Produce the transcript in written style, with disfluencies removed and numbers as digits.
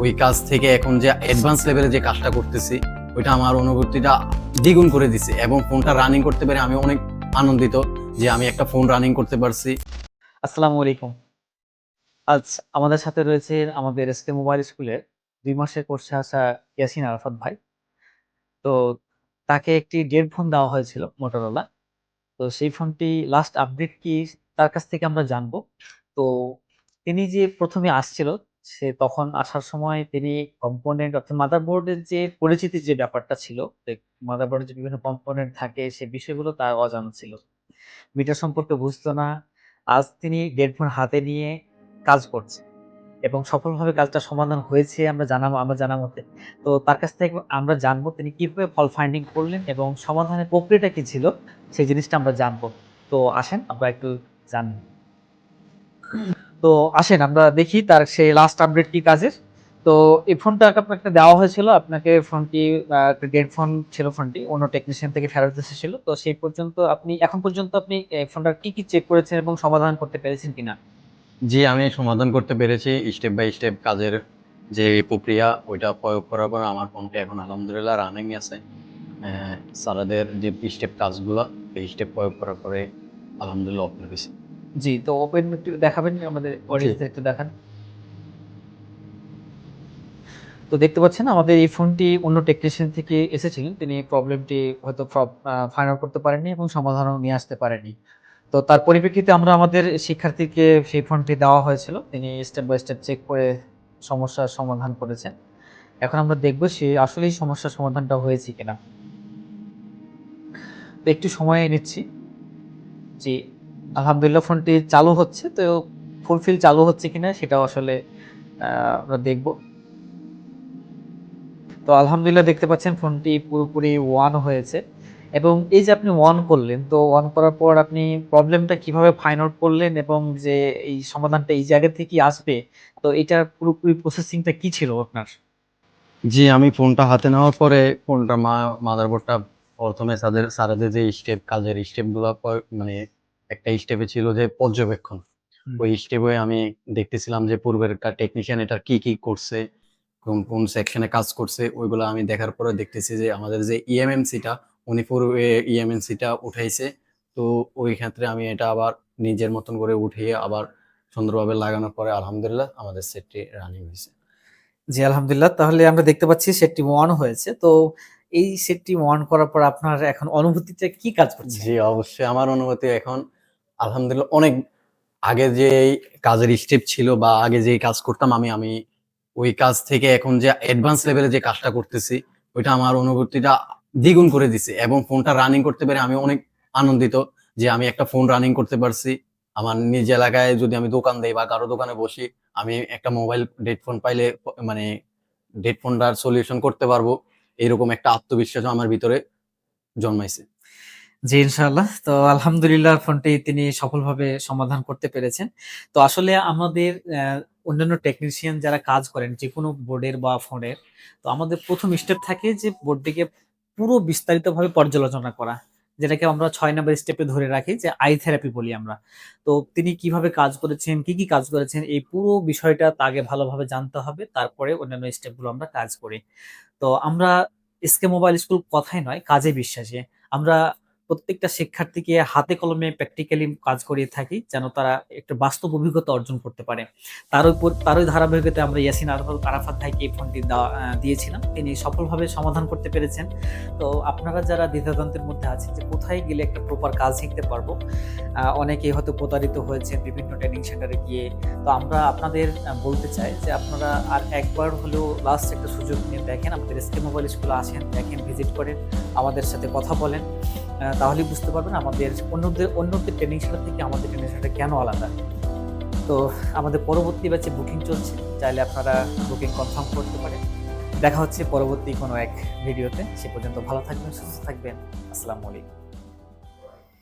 ওই কাজ থেকে এখন যে অ্যাডভান্স লেভেলে যে কাজটা করতেছি ওইটা আমার অনুভূতিটা দ্বিগুণ করে দিছে এবং ফোনটা রানিং করতে পেরে আমি অনেক আনন্দিত যে আমি একটা ফোন রানিং করতে পারছি। আসসালামু আলাইকুম। আজ আমাদের সাথে রয়েছে আমাদের এসকে মোবাইল স্কুলের ২ মাসের কোর্সে আসা ইয়াসিন আরাফাত ভাই। তো তাকে একটি ডেড ফোন দেওয়া হয়েছিল Motorola। তো সেই ফোনটি লাস্ট আপডেট কি তার কাছ থেকে আমরা জানবো। তো তিনি যে ১ম এ আসছিল, সে তখন আসার সময় তিনি কম্পোনেন্ট অর্থাৎ মাদারবোর্ডের যে পরিচিতির যে ব্যাপারটা ছিল, যে মাদারবোর্ডের যে বিভিন্ন কম্পোনেন্ট থাকে সে বিষয়গুলো তার অজানা ছিল। মিটার সম্পর্কে বুঝতো না। আজ তিনি ডেড ফোন হাতে নিয়ে কাজ করছে এবং সফলভাবে কাজটা সমাধান হয়েছে আমরা জানা মতে। তো তার কাছ থেকে আমরা জানবো তিনি কিভাবে ফল্ট ফাইন্ডিং করলেন এবং সমাধানের প্রক্রিয়াটা কি ছিল সেই জিনিসটা আমরা জানবো। তো আসেন আমরা একটু জানি। তো আসেন আমরা দেখি তার সেই লাস্ট আপডেট কি কাজের। তো এই ফোনটা আপনাকে দেওয়া হয়েছিল। আপনাকে ফোনটি একটা ডেড ফোন ছিল ফোনটি। অন্য টেকনিশিয়ান থেকে ফেরত এসেছিল। তো সেই পর্যন্ত এখন পর্যন্ত আপনি এই ফোনটার কি চেক করেছেন এবং সমাধান করতে পেরেছেন কিনা? জি, আমি সমাধান করতে পেরেছি স্টেপ বাই স্টেপ কাজের যে প্রক্রিয়া ওইটা প্রয়োগ করার পর আমার ফোনটা এখন আলহামদুলিল্লাহ রানিং আছে। স্যারেদের যে স্টেপ কাজগুলা এই স্টেপ প্রয়োগ করার পরে আলহামদুলিল্লাহ ওপেন হইছে। জি, তো ওপেন একটু দেখাবেন আমাদের জি। অডিয়েন্সদের একটু দেখান। তো দেখতে পাচ্ছেন আমাদের এই ফোনটি অন্য টেকনিশিয়ান থেকে এসেছিলেন। তিনি প্রবলেমটি হয়তো ফাইন্ড আউট করতে পারেননি এবং সমাধানও নিয়ে আসতে পারেননি। তো তার পরিপ্রেক্ষিতে আমরা আমাদের শিক্ষার্থীকে সেই ফোনটি দেওয়া হয়েছিল। তিনি স্টেপ বাই স্টেপ চেক করে সমস্যার সমাধান করেছেন। এখন আমরা দেখব সে আসলেই সমস্যার সমাধানটা হয়েছে কিনা। তো একটু সময় নিচ্ছি। জি, আলহামদুলিল্লাহ ফোনটি চালু হচ্ছে। তো ফুলফিল চালু হচ্ছে কিনা সেটাও আসলে আমরা দেখব। তো আলহামদুলিল্লাহ দেখতে পাচ্ছেন ফোনটি পুরোপুরি অন হয়েছে এবং এই যে আপনি অন করলেন, তো অন করার পর আপনি প্রবলেমটা কিভাবে ফাইন্ড আউট করলেন এবং যে এই সমাধানটা এই জায়গা থেকেই আসবে, তো এটার পুরোপুরি প্রসেসিংটা কি ছিল আপনার? জি, আমি ফোনটা হাতে নেওয়ার পরে ফোনটা মাদারবোর্ডটা ১ম এ স্যারেদের যে কাজের স্টেপগুলা মানে একটা স্টেপে ছিল যে পর্যবেক্ষণ। হুম। ওই স্টেপে আমি দেখতেছিলাম যে পূর্বের একটা টেকনিশিয়ান এটার কি করছে, কোন সেকশনে কাজ করছে ওইগুলা আমি দেখার পরে দেখতেছি যে আমাদের যে ইএমএমসিটা উনি পূর্বে ইএমএমসিটা উঠাইছে। তো ওই ক্ষেত্রে আমি এটা আবার নিজের মতন করে উঠিয়ে আবার সুন্দরভাবে লাগানোর পরে আলহামদুলিল্লাহ আমাদের সেটটি রানিং হইছে। জি, আলহামদুলিল্লাহ। তাহলে আমরা দেখতে পাচ্ছি সেটটি অন হয়েছে। তো এই সেটটি অন করার পর আপনার এখন অনুভূতিটা কি কাজ করছে? জি, অবশ্যই আমার অনুভূতি এখন আলহামদুলিল্লাহ অনেক আগে যে কাজের স্টেপ ছিল বা আগে যেই কাজ করতাম আমি ওই কাজ থেকে এখন যে অ্যাডভান্স লেভেলে যে কাজটা করতেছি ওইটা আমার অনুভূতিটা দ্বিগুণ করে দিছে এবং ফোনটা রানিং করতে পেরে আমি অনেক আনন্দিত যে আমি একটা ফোন রানিং করতে পারছি। আমার নিজ এলাকায় যদি আমি দোকান দেই বা কারো দোকানে বসি আমি একটা মোবাইল ডেড ফোন পাইলে মানে ডেড ফোনটার সলিউশন করতে পারবো। এরকম একটা আত্মবিশ্বাসও আমার ভিতরে জন্মাইছে। জি, ইনশাআল্লাহ। তো আলহামদুলিল্লাহ ফোনটি তিনি সফলভাবে সমাধান করতে পেরেছেন। তো আসলে আমাদের অন্যান্য টেকনিশিয়ান যারা কাজ করেন যেকোনো বোর্ডের বা ফোনের, তো আমাদের ১ম স্টেপ থাকে যে বোর্ডটিকে পুরো বিস্তারিতভাবে পর্যালোচনা করা। যেটাকে আমরা ৬ নাম্বার স্টেপে ধরে রাখি যে আই থেরাপি বলি আমরা। তো তিনি কিভাবে কাজ করেছেন, কি কাজ করেছেন এই পুরো বিষয়টা আগে ভালোভাবে জানতে হবে। তারপরে অন্যান্য স্টেপগুলো আমরা কাজ করি। তো আমরা এসকে মোবাইল স্কুল কথায় নয় কাজে বিশ্বাসী। আমরা প্রত্যেকটা শিক্ষার্থীকে হাতে কলমে প্র্যাকটিক্যালি কাজ করিয়ে থাকি যেন তারা একটা বাস্তব অভিজ্ঞতা অর্জন করতে পারে। তারই ধারাবাহিকতায় আমরা ইয়াসিন আরাফাত ভাইকে এই ফোনটি দিয়েছিলাম। তিনি সফলভাবে সমাধান করতে পেরেছেন। তো আপনারা যারা দ্বিধাদ্বন্দ্বের মধ্যে আছেন যে কোথায় গেলে একটা প্রপার কাজ শিখতে পারবো, অনেকেই হয়তো প্রতারিত হয়েছেন বিভিন্ন ট্রেনিং সেন্টারে গিয়ে। তো আমরা আপনাদের বলতে চাই যে আপনারা আর একবার হলেও লাস্ট একটা সুযোগ নিয়ে দেখেন, আমাদের এসকে মোবাইল স্কুলে আসেন, দেখেন, ভিজিট করেন, আমাদের সাথে কথা বলেন। তাহলেই বুঝতে পারবেন আমাদের অন্যদের ট্রেনিং সেন্টার থেকে আমাদের ট্রেনিং সেন্টার কেন আলাদা। তো আমাদের পরবর্তী ব্যাচে বুকিং চলছে। চাইলে আপনারা বুকিং কনফার্ম করতে পারেন। দেখা হচ্ছে পরবর্তী কোনো এক ভিডিওতে। সে পর্যন্ত ভালো থাকবেন, সুস্থ থাকবেন। আসসালামু আলাইকুম।